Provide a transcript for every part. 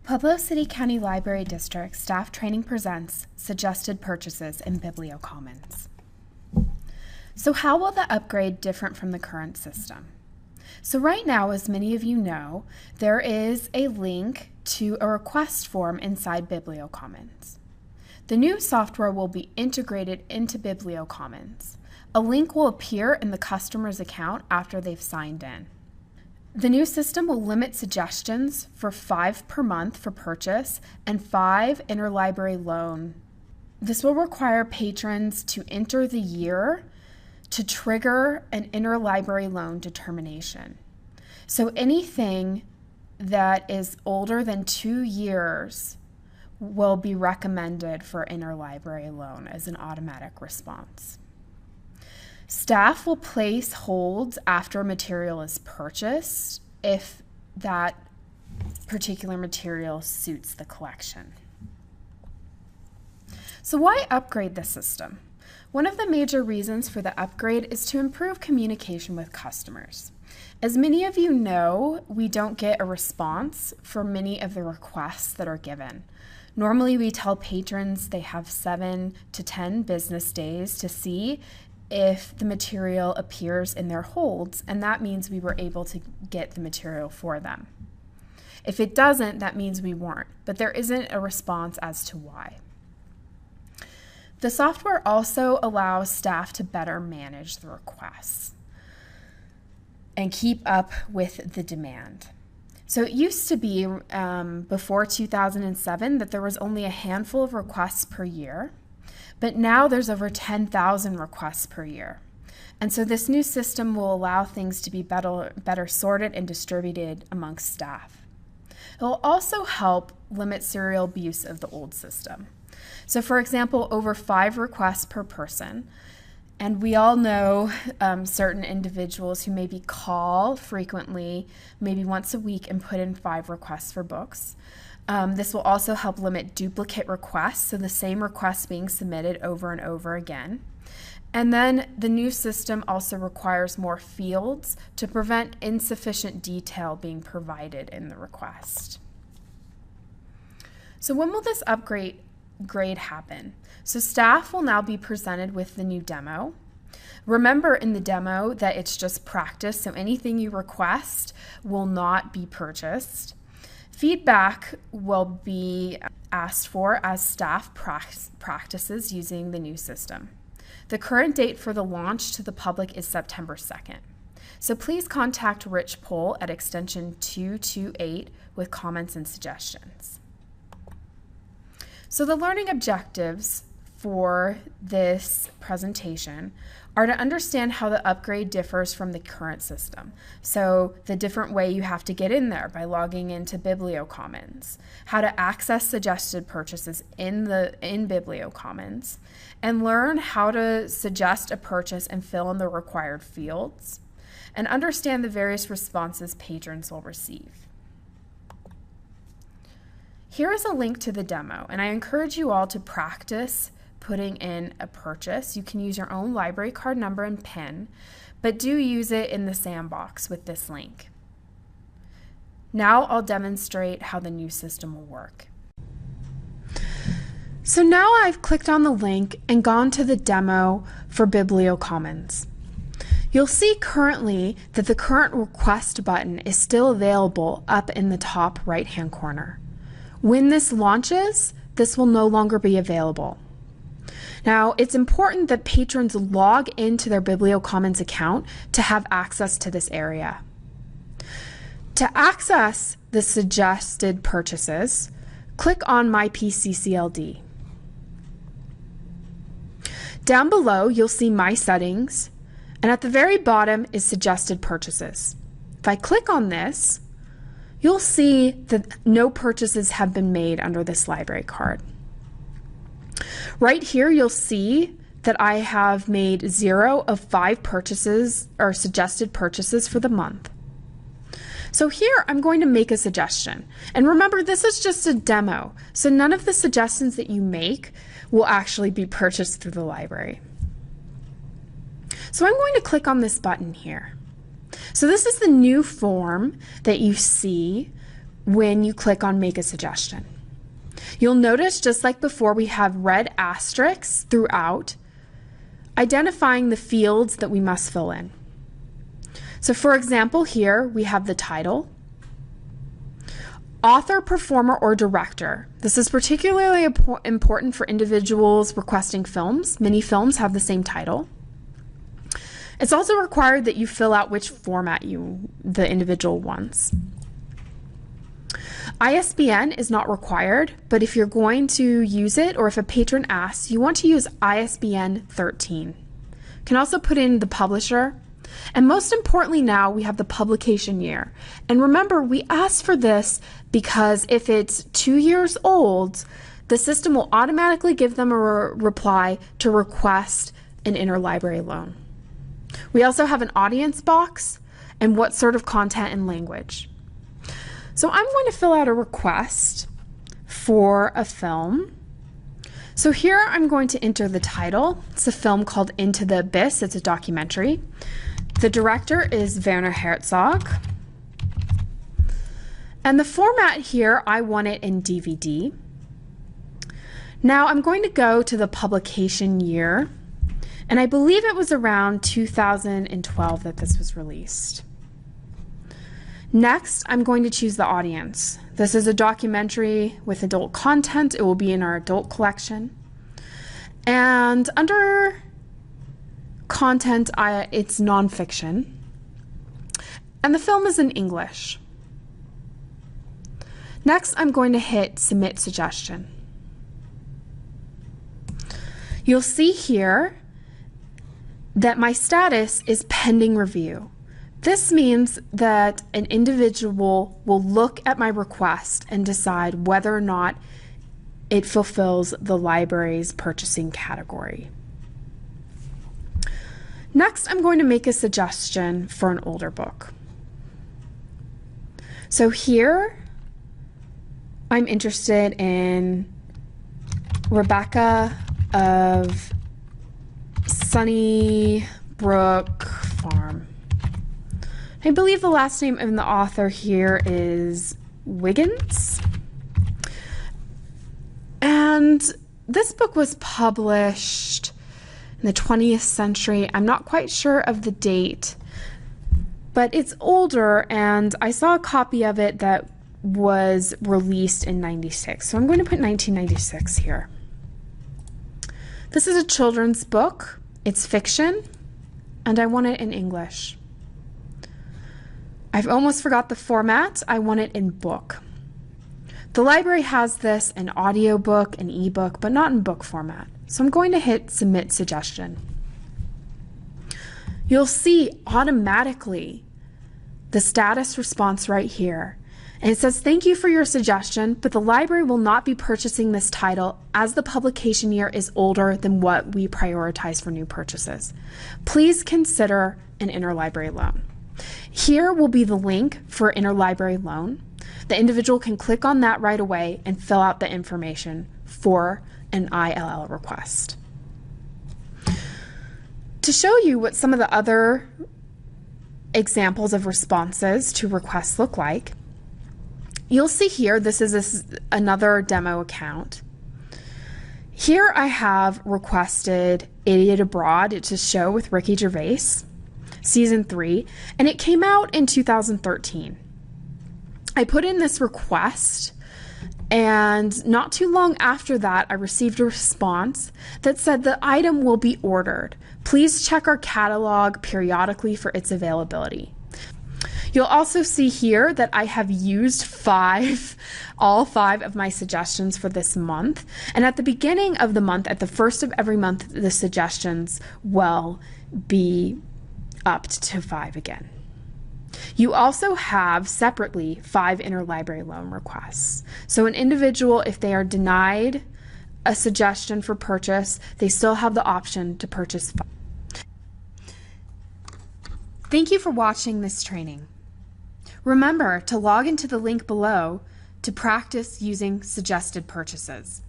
Pueblo City County Library District Staff Training presents Suggested Purchases in BiblioCommons. So how will the upgrade different from the current system? So right now, as many of you know, there is a link to a request form inside BiblioCommons. The new software will be integrated into BiblioCommons. A link will appear in the customer's account after they've signed in. The new system will limit suggestions for 5 per month for purchase and 5 interlibrary loan. This will require patrons to enter the year to trigger an interlibrary loan determination. So anything that is older than 2 years will be recommended for interlibrary loan as an automatic response. Staff will place holds after a material is purchased if that particular material suits the collection. So why upgrade the system? One of the major reasons for the upgrade is to improve communication with customers. As many of you know, we don't get a response for many of the requests that are given. Normally we tell patrons they have 7 to 10 business days to see if the material appears in their holds, and that means we were able to get the material for them. If it doesn't, that means we weren't, but there isn't a response as to why. The software also allows staff to better manage the requests and keep up with the demand. So it used to be before 2007 that there was only a handful of requests per year. But now there's over 10,000 requests per year. And so this new system will allow things to be better sorted and distributed amongst staff. It will also help limit serial abuse of the old system. So for example, over 5 requests per person. And we all know certain individuals who maybe call frequently, maybe once a week, and put in 5 requests for books. This will also help limit duplicate requests, so the same requests being submitted over and over again. And then the new system also requires more fields to prevent insufficient detail being provided in the request. So when will this upgrade happen? So staff will now be presented with the new demo. Remember in the demo that it's just practice, so anything you request will not be purchased. Feedback will be asked for as staff practices using the new system. The current date for the launch to the public is September 2nd. So please contact Rich Pohl at extension 228 with comments and suggestions. So the learning objectives for this presentation are to understand how the upgrade differs from the current system. So the different way you have to get in there by logging into BiblioCommons, how to access suggested purchases in BiblioCommons, and learn how to suggest a purchase and fill in the required fields, and understand the various responses patrons will receive. Here is a link to the demo, and I encourage you all to practice putting in a purchase. You can use your own library card number and PIN, but do use it in the sandbox with this link. Now I'll demonstrate how the new system will work. So now I've clicked on the link and gone to the demo for BiblioCommons. You'll see currently that the current request button is still available up in the top right-hand corner. When this launches, this will no longer be available. Now, it's important that patrons log into their BiblioCommons account to have access to this area. To access the suggested purchases, click on My PCCLD. Down below, you'll see My Settings, and at the very bottom is Suggested Purchases. If I click on this, you'll see that no purchases have been made under this library card. Right here, you'll see that I have made 0 of 5 purchases or suggested purchases for the month. So here I'm going to make a suggestion. And remember, this is just a demo, so none of the suggestions that you make will actually be purchased through the library. So I'm going to click on this button here. So this is the new form that you see when you click on Make a Suggestion. You'll notice, just like before, we have red asterisks throughout, identifying the fields that we must fill in. So for example, here we have the title, author, performer, or director. This is particularly important for individuals requesting films. Many films have the same title. It's also required that you fill out which format the individual wants. ISBN is not required, but if you're going to use it, or if a patron asks, you want to use ISBN 13. You can also put in the publisher. And most importantly, now we have the publication year. And remember, we asked for this because if it's 2 years old, the system will automatically give them a reply to request an interlibrary loan. We also have an audience box and what sort of content and language. So I'm going to fill out a request for a film. So here I'm going to enter the title. It's a film called Into the Abyss. It's a documentary. The director is Werner Herzog. And the format here, I want it in DVD. Now I'm going to go to the publication year, and I believe it was around 2012 that this was released. Next, I'm going to choose the audience. This is a documentary with adult content. It will be in our adult collection. And under content, it's nonfiction. And the film is in English. Next, I'm going to hit Submit Suggestion. You'll see here that my status is pending review. This means that an individual will look at my request and decide whether or not it fulfills the library's purchasing category. Next, I'm going to make a suggestion for an older book. So here, I'm interested in Rebecca of Sunnybrook Farm. I believe the last name of the author here is Wiggins. And this book was published in the 20th century. I'm not quite sure of the date, but it's older, and I saw a copy of it that was released in 96. So I'm going to put 1996 here. This is a children's book. It's fiction, and I want it in English. I've almost forgot the format. I want it in book. The library has this in audiobook and ebook, but not in book format. So I'm going to hit Submit Suggestion. You'll see automatically the status response right here. And it says, thank you for your suggestion, but the library will not be purchasing this title as the publication year is older than what we prioritize for new purchases. Please consider an interlibrary loan. Here will be the link for interlibrary loan. The individual can click on that right away and fill out the information for an ILL request. To show you what some of the other examples of responses to requests look like, you'll see here, this is another demo account. Here I have requested Idiot Abroad. It's a show with Ricky Gervais, season 3, and it came out in 2013. I put in this request, and not too long after that, I received a response that said the item will be ordered. Please check our catalog periodically for its availability. You'll also see here that I have used all five of my suggestions for this month. And at the beginning of the month, at the first of every month, the suggestions will be upped to 5 again. You also have separately 5 interlibrary loan requests. So an individual, if they are denied a suggestion for purchase, they still have the option to purchase 5. Thank you for watching this training. Remember to log into the link below to practice using suggested purchases.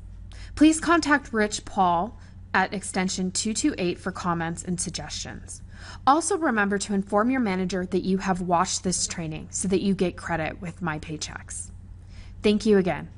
Please contact Rich Paul at extension 228 for comments and suggestions. Also remember to inform your manager that you have watched this training so that you get credit with My Paychecks. Thank you again.